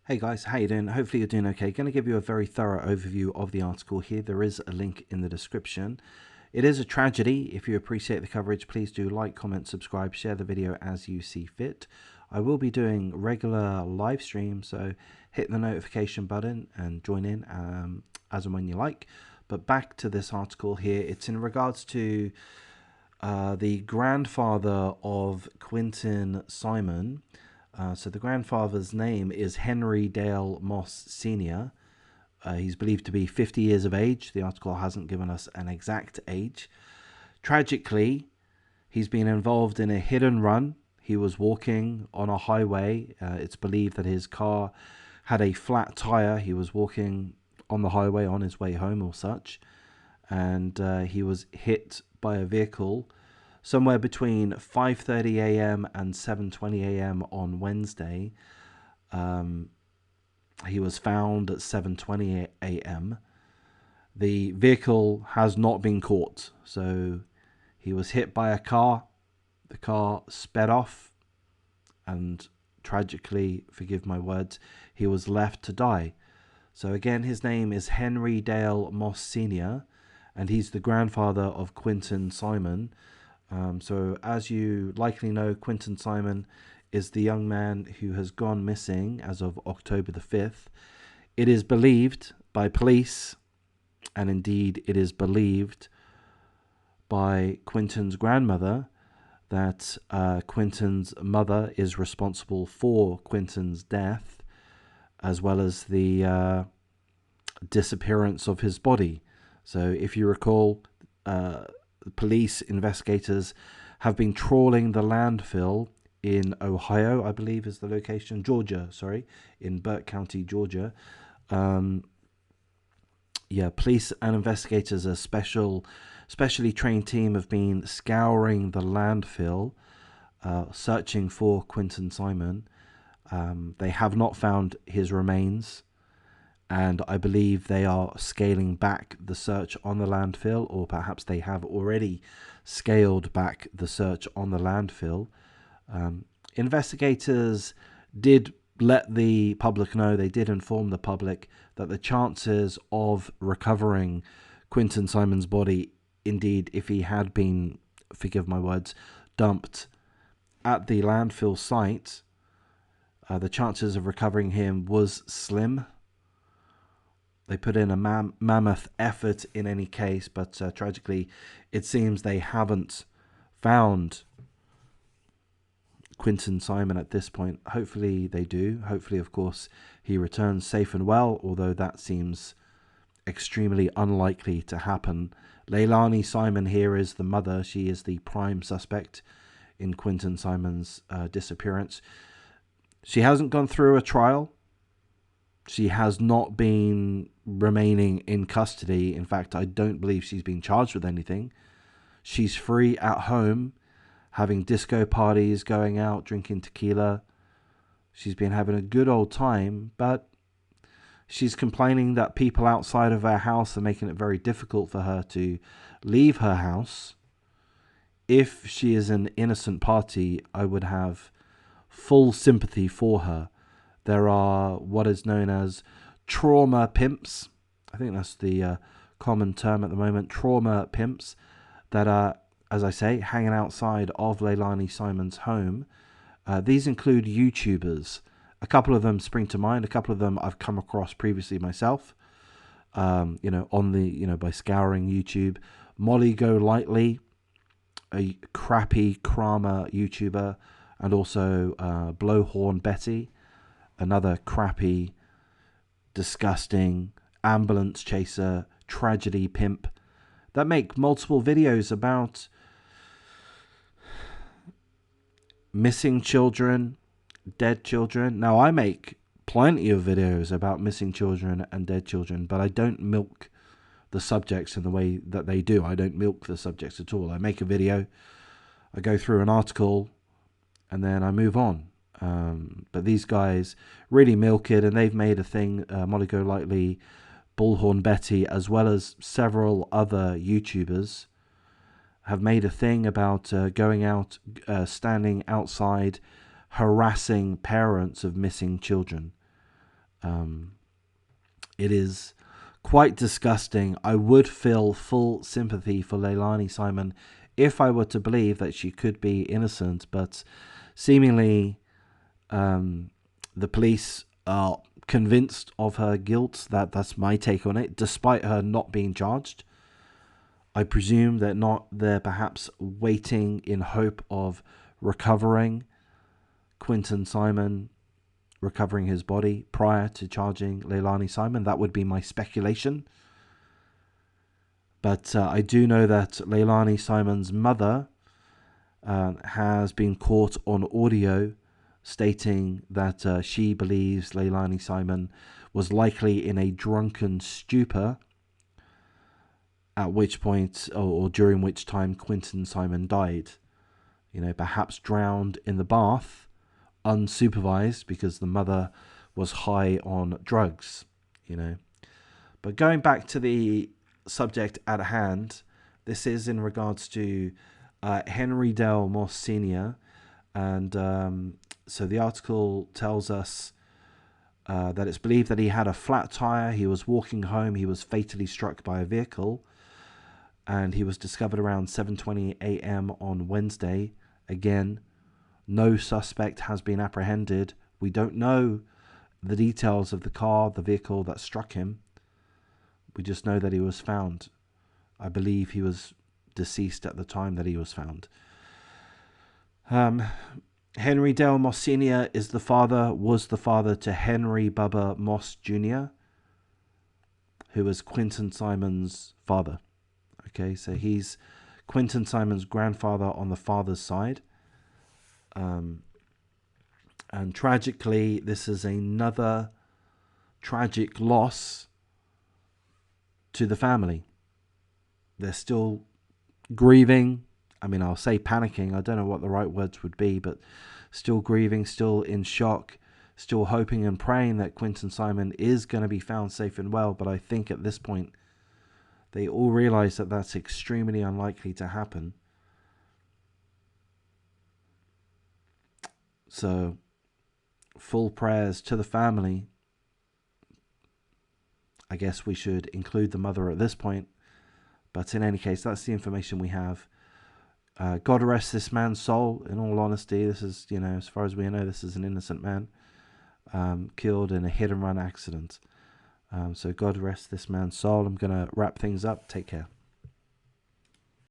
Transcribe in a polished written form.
Hey guys, how you doing? Hopefully you're doing okay. Going to give you a very thorough overview of the article here. There is a link in the description. It is a tragedy. If you appreciate the coverage, please do like, comment, subscribe, share the video as you see fit. I will be doing regular live streams, so hit the notification button and join in as and when you like. But back to this article here. It's in regards to the grandfather of Quinton Simon. So the grandfather's name is Henry Dale Moss Sr. He's believed to be 50 years of age. The article hasn't given us an exact age. Tragically, he's been involved in a hit and run. He was walking on a highway. It's believed that his car had a flat tire. He was walking on the highway on his way home or such, and he was hit by a vehicle somewhere between 5:30 a.m. and 7:20 a.m. on Wednesday. He was found at 7:20 a.m. The vehicle has not been caught, so he was hit by a car. The car sped off, and tragically, forgive my words, he was left to die. So again, his name is Henry Dale Moss Sr., and he's the grandfather of Quinton Simon. So as you likely know, Quinton Simon is the young man who has gone missing as of October the 5th. It is believed by police, and indeed it is believed by Quinton's grandmother, that Quinton's mother is responsible for Quinton's death, as well as the disappearance of his body. So if you recall, police investigators have been trawling the landfill in Ohio, I believe is the location, Georgia, sorry, in Burke County, Georgia. Police and investigators, a specially trained team, have been scouring the landfill, searching for Quinton Simon. They have not found his remains, and I believe they are scaling back the search on the landfill, or perhaps they have already scaled back the search on the landfill. Investigators did let the public know, they did inform the public that the chances of recovering Quinton Simon's body, indeed, if he had been, forgive my words, dumped at the landfill site, the chances of recovering him was slim. They put in a mammoth effort in any case, but tragically, it seems they haven't found Quinton Simon at this point. Hopefully they do. Hopefully, of course, he returns safe and well, although that seems extremely unlikely to happen. Leilani Simon here is the mother. She is the prime suspect in Quinton Simon's disappearance. She hasn't gone through a trial. She has not been remaining in custody. In fact, I don't believe she's been charged with anything. She's free at home, having disco parties, going out, drinking tequila. She's been having a good old time, but she's complaining that people outside of her house are making it very difficult for her to leave her house. If she is an innocent party, I would have full sympathy for her. There are what is known as trauma pimps. I think that's the common term at the moment. Trauma pimps that are, as I say, hanging outside of Leilani Simon's home. These include YouTubers. A couple of them spring to mind. A couple of them I've come across previously myself. On the by scouring YouTube. Molly Go Lightly, a crappy Krama YouTuber, and also Blowhorn Betty, another crappy, disgusting ambulance chaser, tragedy pimp, that make multiple videos about missing children, dead children. Now, I make plenty of videos about missing children and dead children, but I don't milk the subjects in the way that they do. I don't milk the subjects at all. I make a video, I go through an article, and then I move on. But these guys really milk it, and they've made a thing. Molly Go Lightly, Bullhorn Betty, as well as several other YouTubers, have made a thing about going out, standing outside, harassing parents of missing children. It is quite disgusting. I would feel full sympathy for Leilani Simon if I were to believe that she could be innocent, but seemingly the police are convinced of her guilt. That's my take on it, despite her not being charged. I presume they're perhaps waiting in hope of recovering Quinton Simon, recovering his body prior to charging Leilani Simon. That would be my speculation. But I do know that Leilani Simon's mother has been caught on audio stating that she believes Leilani Simon was likely in a drunken stupor, at which point or during which time Quinton Simon died. Perhaps drowned in the bath, unsupervised, because the mother was high on drugs. But going back to the subject at hand, this is in regards to Henry Dale Moss Sr. And so the article tells us that it's believed that he had a flat tire. He was walking home. He was fatally struck by a vehicle. And he was discovered around 7:20 a.m. on Wednesday. Again, no suspect has been apprehended. We don't know the details of the car, the vehicle that struck him. We just know that he was found. I believe he was deceased at the time that he was found. Henry Dale Moss Sr. was the father to Henry Bubba Moss Jr., who was Quinton Simon's father. Okay, so he's Quinton Simon's grandfather on the father's side. And tragically, this is another tragic loss to the family. They're still grieving. I'll say panicking. I don't know what the right words would be, but still grieving, still in shock, still hoping and praying that Quinton Simon is going to be found safe and well. But I think at this point, they all realize that that's extremely unlikely to happen. So, full prayers to the family. I guess we should include the mother at this point. But in any case, that's the information we have. God rest this man's soul. In all honesty, this is, as far as we know, this is an innocent man killed in a hit and run accident. So God rest this man's soul. I'm going to wrap things up. Take care.